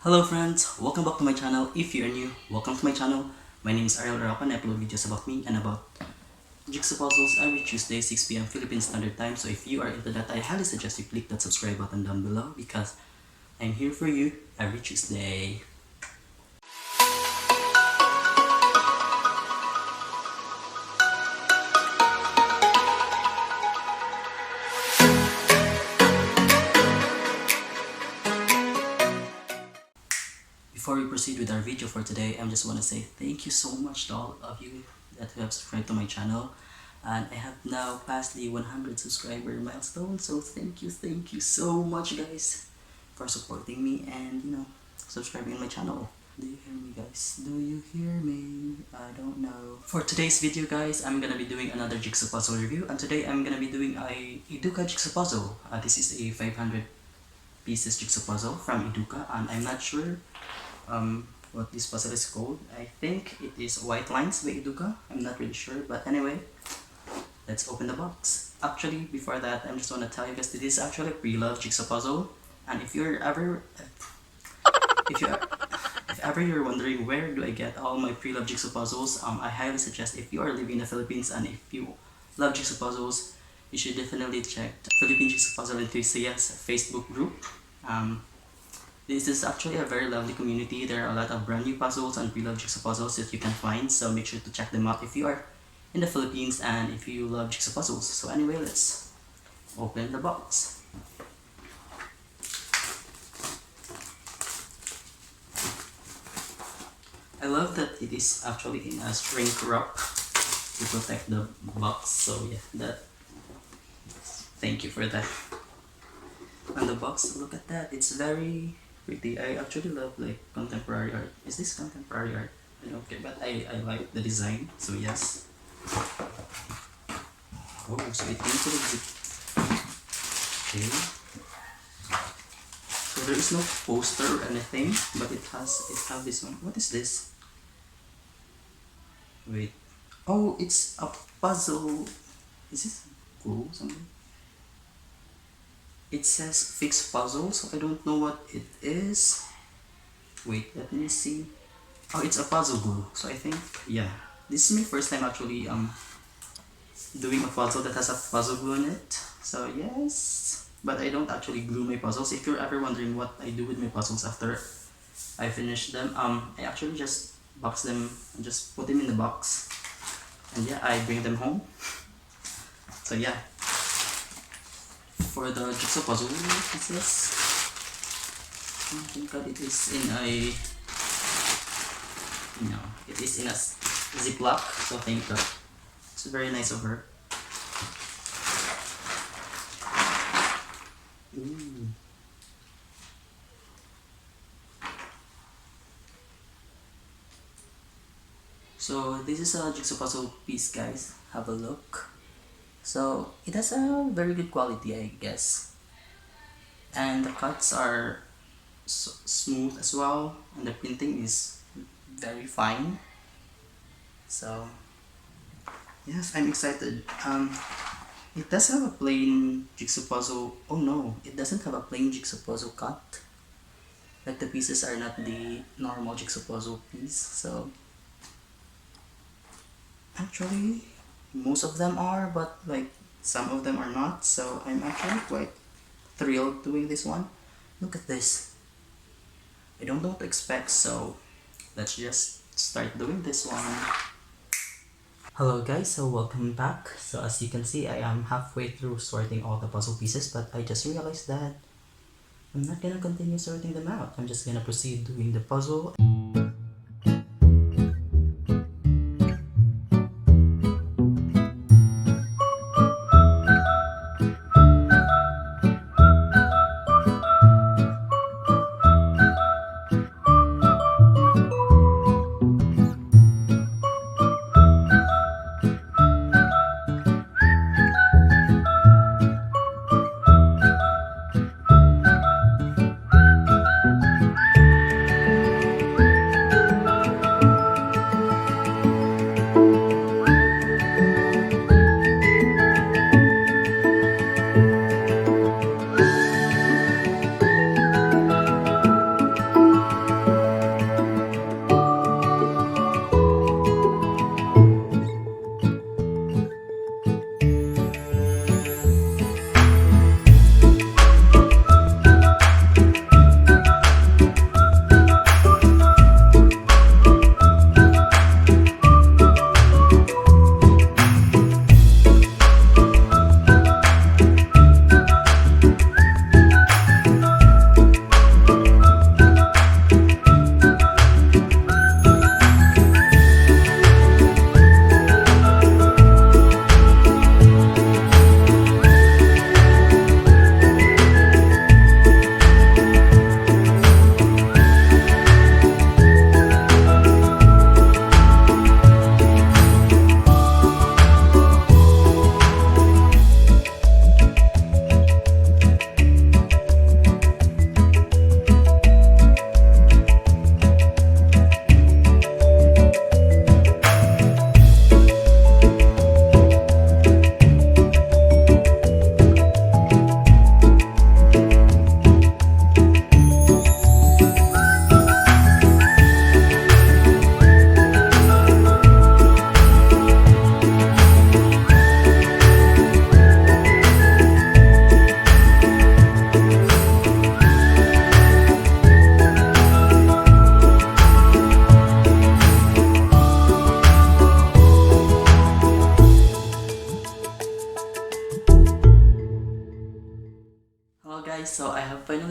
Hello friends, welcome back to my channel. If you are new, welcome to my channel. My name is Ariel and I upload videos about me and about jigsaw puzzles every Tuesday 6 p.m. Philippine Standard Time. So if you are into that, I highly suggest you click that subscribe button down below because I'm here for you every Tuesday. Before we proceed with our video for today, I just want to say thank you so much to all of you that have subscribed to my channel. And I have now passed the 100 subscriber milestone. So thank you so much guys for supporting me and subscribing on my channel. Do you hear me guys? Do you hear me? I don't know. For today's video guys, I'm gonna be doing another jigsaw puzzle review. And today I'm gonna be doing a Educa Jigsaw puzzle. This is a 500 pieces jigsaw puzzle from Educa, and I'm not sure what this puzzle is called. I think it is White Lines by Educa. I'm not really sure, but anyway, let's open the box. Actually, before that, I just want to tell you guys that this is actually a pre-loved jigsaw puzzle, and if ever you're wondering where do I get all my pre-loved jigsaw puzzles, I highly suggest if you are living in the Philippines and if you love jigsaw puzzles, you should definitely check the Philippine Jigsaw Puzzle Enthusiasts Facebook group. This is actually a very lovely community. There are a lot of brand new puzzles and pre-loved jigsaw puzzles that you can find, so make sure to check them out if you are in the Philippines and if you love jigsaw puzzles. So anyway, let's open the box. I love that it is actually in a shrink wrap to protect the box, so yeah, thank you for that. On the box, look at that, it's very pretty. I actually love like contemporary art. Is this contemporary art? I don't care, but I like the design, so yes. Oh, so it came to the zip. Okay. So there is no poster or anything, but it has this one. What is this? Wait. Oh, it's a puzzle. Is this glue something? It says fixed puzzle, so I don't know what it is. Wait, let me see. Oh, it's a puzzle glue. So I think, yeah, this is my first time actually doing a puzzle that has a puzzle glue in it. So yes, but I don't actually glue my puzzles. If you're ever wondering what I do with my puzzles after I finish them, I actually just box them and just put them in the box, and yeah, I bring them home. So yeah. For the jigsaw puzzle pieces, I think that it is in a, it is in a ziplock, so thank God. It's very nice of her. Ooh. So this is a jigsaw puzzle piece guys, have a look. So it has a very good quality, I guess, and the cuts are smooth as well, and the printing is very fine. So yes, I'm excited. It does have a plain jigsaw puzzle. Oh no, it doesn't have a plain jigsaw puzzle cut. Like the pieces are not the normal jigsaw puzzle piece. So actually, most of them are, but like some of them are not, so I'm actually quite thrilled doing this one. Look at this. I don't know what to expect, so let's just start doing this one. Hello guys, so welcome back. So as you can see, I am halfway through sorting all the puzzle pieces, but I just realized that I'm not gonna continue sorting them out. I'm just gonna proceed doing the puzzle.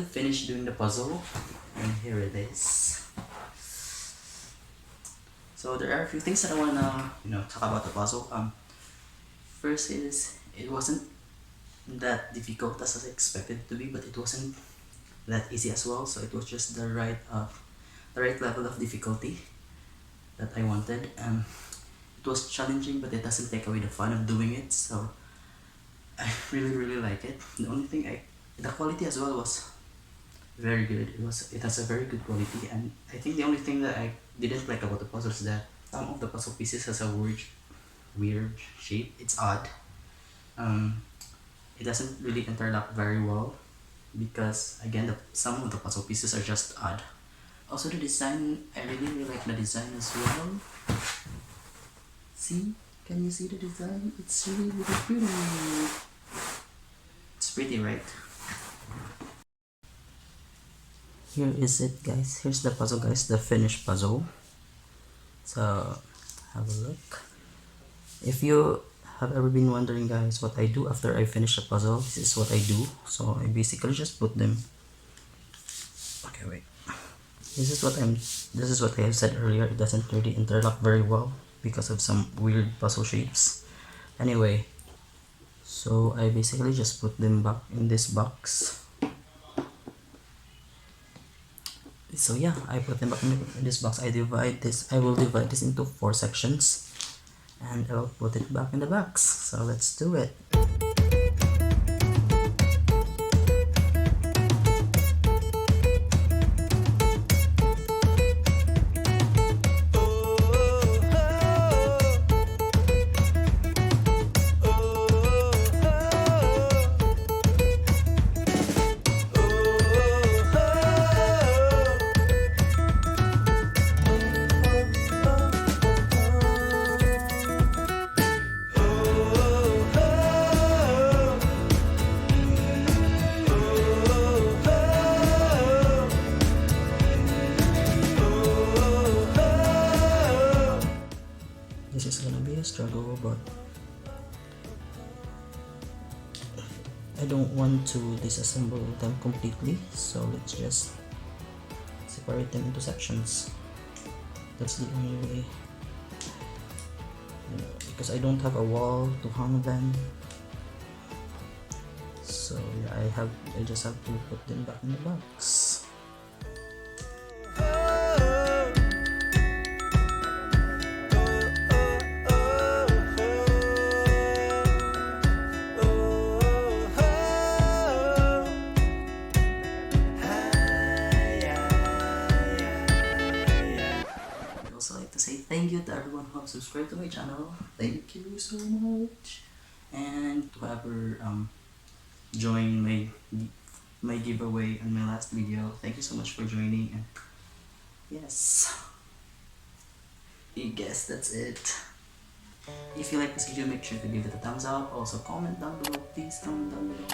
finally finished doing the puzzle, and here it is. So there are a few things that I wanna, talk about the puzzle. First is it wasn't that difficult as I expected it to be, but it wasn't that easy as well. So it was just the right level of difficulty that I wanted. It was challenging, but it doesn't take away the fun of doing it. So I really like it. The only thing the quality as well was very good. It has a very good quality, and I think the only thing that I didn't like about the puzzle is that some of the puzzle pieces has a weird shape. It's odd. It doesn't really interlock very well because again some of the puzzle pieces are just odd. Also the design, I really like the design as well. See? Can you see the design? It's really pretty. It's pretty, right? Here is it, guys. Here's the puzzle, guys. The finished puzzle. So have a look. If you have ever been wondering, guys, what I do after I finish a puzzle, this is what I do. So I basically just put them. Okay, wait. This is what I have said earlier. It doesn't really interlock very well because of some weird puzzle shapes. Anyway, so I basically just put them back in this box. So yeah, I put them back in this box. I will divide this into 4 sections, and I'll put it back in the box. So let's do it. This is gonna be a struggle, but I don't want to disassemble them completely, so let's just separate them into sections. That's the only way, because I don't have a wall to hang them. So yeah, I just have to put them back in the box. Thank you to everyone who have subscribed to my channel. Thank you so much. And whoever joined my giveaway on my last video, thank you so much for joining. And yes, I guess that's it. If you like this video, make sure to give it a thumbs up. Also comment down below. Please comment down below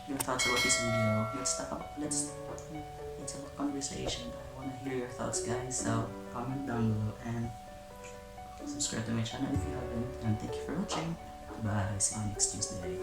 your thoughts about this video. Let's have a conversation. I want to hear your thoughts, guys. So comment down below and subscribe to my channel if you haven't. And thank you for watching. Bye. See you next Tuesday.